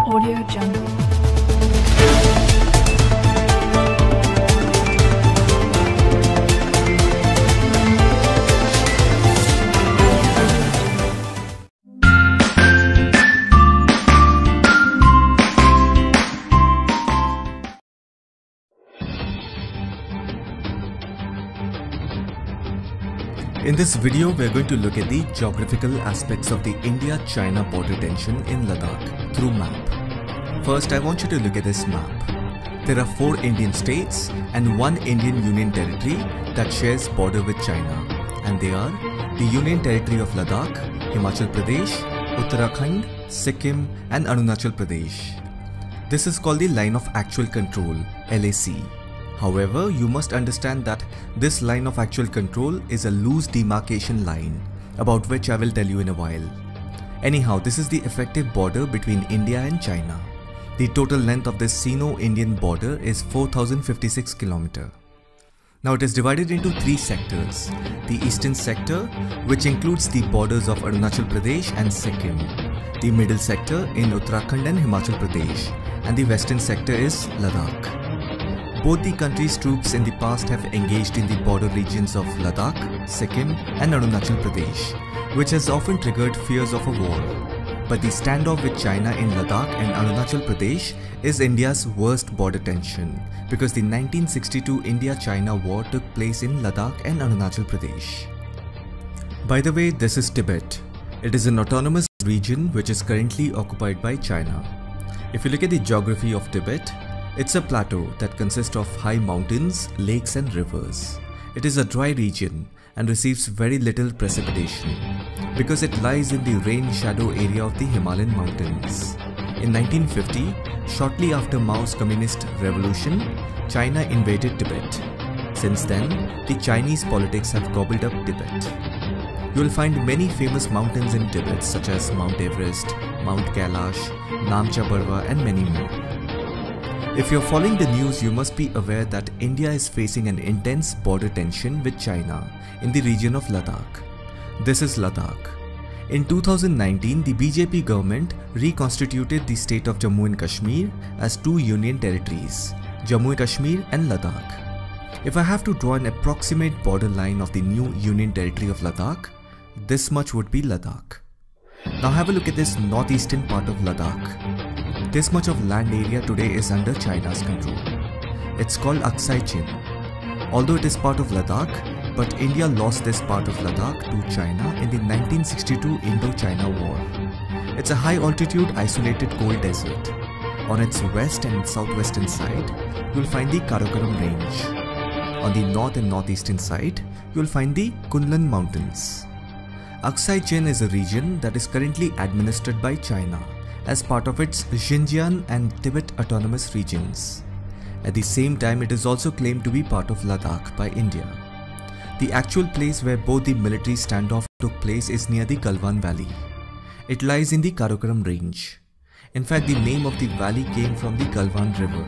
Audio Jungle. In this video, we are going to look at the geographical aspects of the India-China border tension in Ladakh through map. First, I want you to look at this map. There are 4 Indian states and 1 Indian Union Territory that shares border with China, and they are the Union Territory of Ladakh, Himachal Pradesh, Uttarakhand, Sikkim and Arunachal Pradesh. This is called the Line of Actual Control, LAC. However, you must understand that this line of actual control is a loose demarcation line, about which I will tell you in a while. Anyhow, this is the effective border between India and China. The total length of this Sino-Indian border is 4056 km. Now it is divided into 3 sectors. The eastern sector, which includes the borders of Arunachal Pradesh and Sikkim. The middle sector in Uttarakhand and Himachal Pradesh. And the western sector is Ladakh. Both the countries' troops in the past have engaged in the border regions of Ladakh, Sikkim and Arunachal Pradesh, which has often triggered fears of a war. But the standoff with China in Ladakh and Arunachal Pradesh is India's worst border tension, because the 1962 India-China war took place in Ladakh and Arunachal Pradesh. By the way, this is Tibet. It is an autonomous region which is currently occupied by China. If you look at the geography of Tibet, it's a plateau that consists of high mountains, lakes and rivers. It is a dry region and receives very little precipitation because it lies in the rain-shadow area of the Himalayan mountains. In 1950, shortly after Mao's Communist Revolution, China invaded Tibet. Since then, the Chinese politics have gobbled up Tibet. You will find many famous mountains in Tibet such as Mount Everest, Mount Kailash, Namcha Barwa and many more. If you're following the news, you must be aware that India is facing an intense border tension with China in the region of Ladakh. This is Ladakh. In 2019, the BJP government reconstituted the state of Jammu and Kashmir as 2 union territories, Jammu and Kashmir and Ladakh. If I have to draw an approximate border line of the new union territory of Ladakh, this much would be Ladakh. Now have a look at this northeastern part of Ladakh. This much of land area today is under China's control. It's called Aksai Chin. Although it is part of Ladakh, but India lost this part of Ladakh to China in the 1962 Indo-China War. It's a high altitude isolated cold desert. On its west and southwestern side, you'll find the Karakoram range. On the north and northeastern side, you'll find the Kunlun mountains. Aksai Chin is a region that is currently administered by China as part of its Xinjiang and Tibet autonomous regions. At the same time, it is also claimed to be part of Ladakh by India. The actual place where both the military standoff took place is near the Galwan Valley. It lies in the Karakoram range. In fact, the name of the valley came from the Galwan River,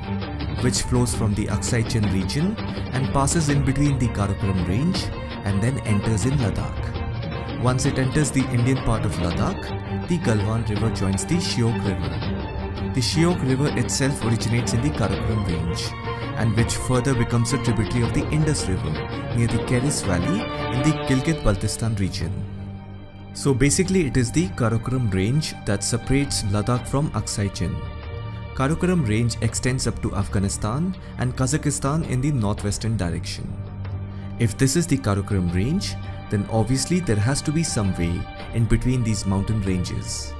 which flows from the Aksai Chin region and passes in between the Karakoram range and then enters in Ladakh. Once it enters the Indian part of Ladakh, the Galwan River joins the Shyok River. The Shyok River itself originates in the Karakoram range, and which further becomes a tributary of the Indus River near the Keris Valley in the Gilgit-Baltistan region. So basically it is the Karakoram range that separates Ladakh from Aksai Chin. Karakoram range extends up to Afghanistan and Kazakhstan in the northwestern direction. If this is the Karakoram range, then obviously there has to be some way in between these mountain ranges.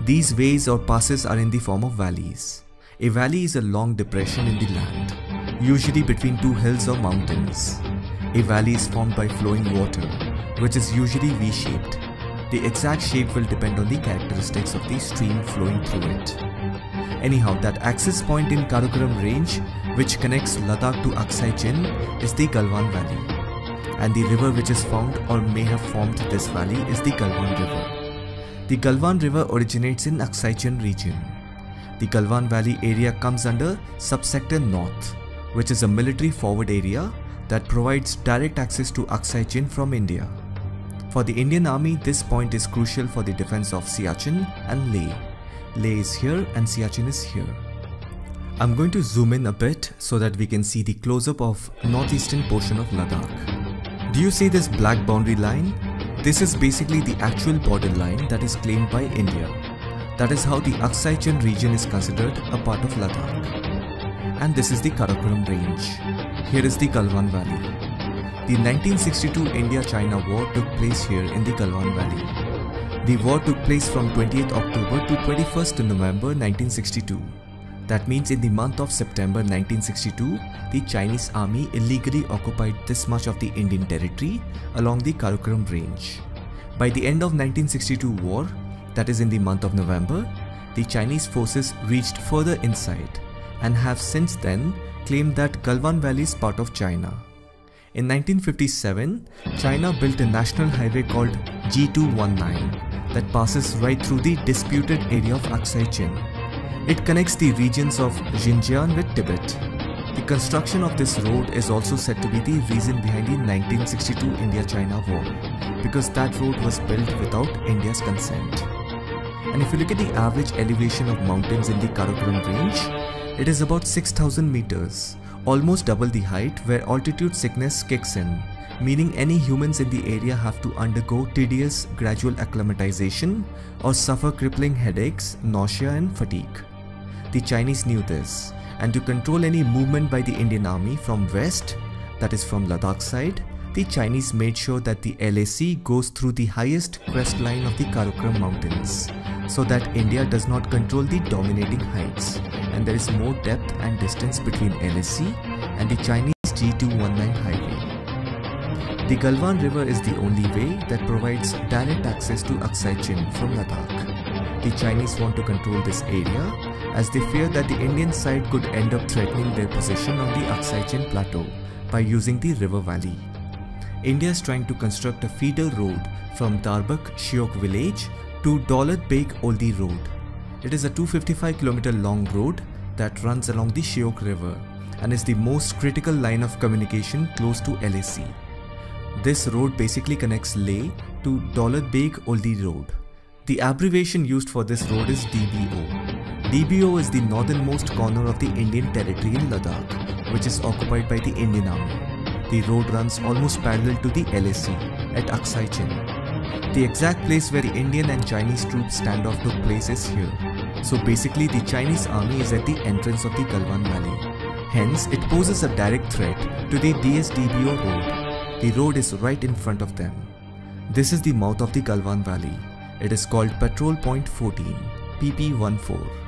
These ways or passes are in the form of valleys. A valley is a long depression in the land, usually between 2 hills or mountains. A valley is formed by flowing water, which is usually V-shaped. The exact shape will depend on the characteristics of the stream flowing through it. Anyhow, that access point in Karakoram range, which connects Ladakh to Aksai Chin, is the Galwan Valley. And the river which is found or may have formed this valley is the Galwan River. The Galwan River originates in Aksai Chin region. The Galwan Valley area comes under Subsector North, which is a military forward area that provides direct access to Aksai Chin from India. For the Indian Army, this point is crucial for the defense of Siachen and Leh. Leh is here and Siachen is here. I'm going to zoom in a bit so that we can see the close-up of northeastern portion of Ladakh. Do you see this black boundary line? This is basically the actual border line that is claimed by India. That is how the Aksai Chin region is considered a part of Ladakh. And this is the Karakoram range. Here is the Galwan Valley. The 1962 India-China War took place here in the Galwan Valley. The war took place from 28th October to 21st November 1962. That means in the month of September 1962, the Chinese army illegally occupied this much of the Indian territory along the Karakoram range. By the end of 1962 war, that is in the month of November, the Chinese forces reached further inside and have since then claimed that Galwan Valley is part of China. In 1957, China built a national highway called G219 that passes right through the disputed area of Aksai Chin. It connects the regions of Xinjiang with Tibet. The construction of this road is also said to be the reason behind the 1962 India-China war, because that road was built without India's consent. And if you look at the average elevation of mountains in the Karakoram range, it is about 6,000 meters, almost double the height where altitude sickness kicks in, meaning any humans in the area have to undergo tedious gradual acclimatization or suffer crippling headaches, nausea and fatigue. The Chinese knew this, and to control any movement by the Indian army from west, that is from Ladakh side, the Chinese made sure that the LAC goes through the highest crest line of the Karakoram mountains, so that India does not control the dominating heights, and there is more depth and distance between LAC and the Chinese G219 highway. The Galwan River is the only way that provides direct access to Aksai Chin from Ladakh. The Chinese want to control this area as they fear that the Indian side could end up threatening their position on the Aksai Chin plateau by using the river valley. India is trying to construct a feeder road from Darbak Shiok village to Daulat Beg Oldi Road. It is a 255 km long road that runs along the Shiok river and is the most critical line of communication close to LAC. This road basically connects Leh to Daulat Beg Oldi Road. The abbreviation used for this road is DBO. DBO is the northernmost corner of the Indian territory in Ladakh, which is occupied by the Indian Army. The road runs almost parallel to the LAC at Aksai Chin. The exact place where the Indian and Chinese troops standoff took place is here. So basically the Chinese army is at the entrance of the Galwan Valley. Hence, it poses a direct threat to the DSDBO road. The road is right in front of them. This is the mouth of the Galwan Valley. It is called Patrol Point 14, PP14.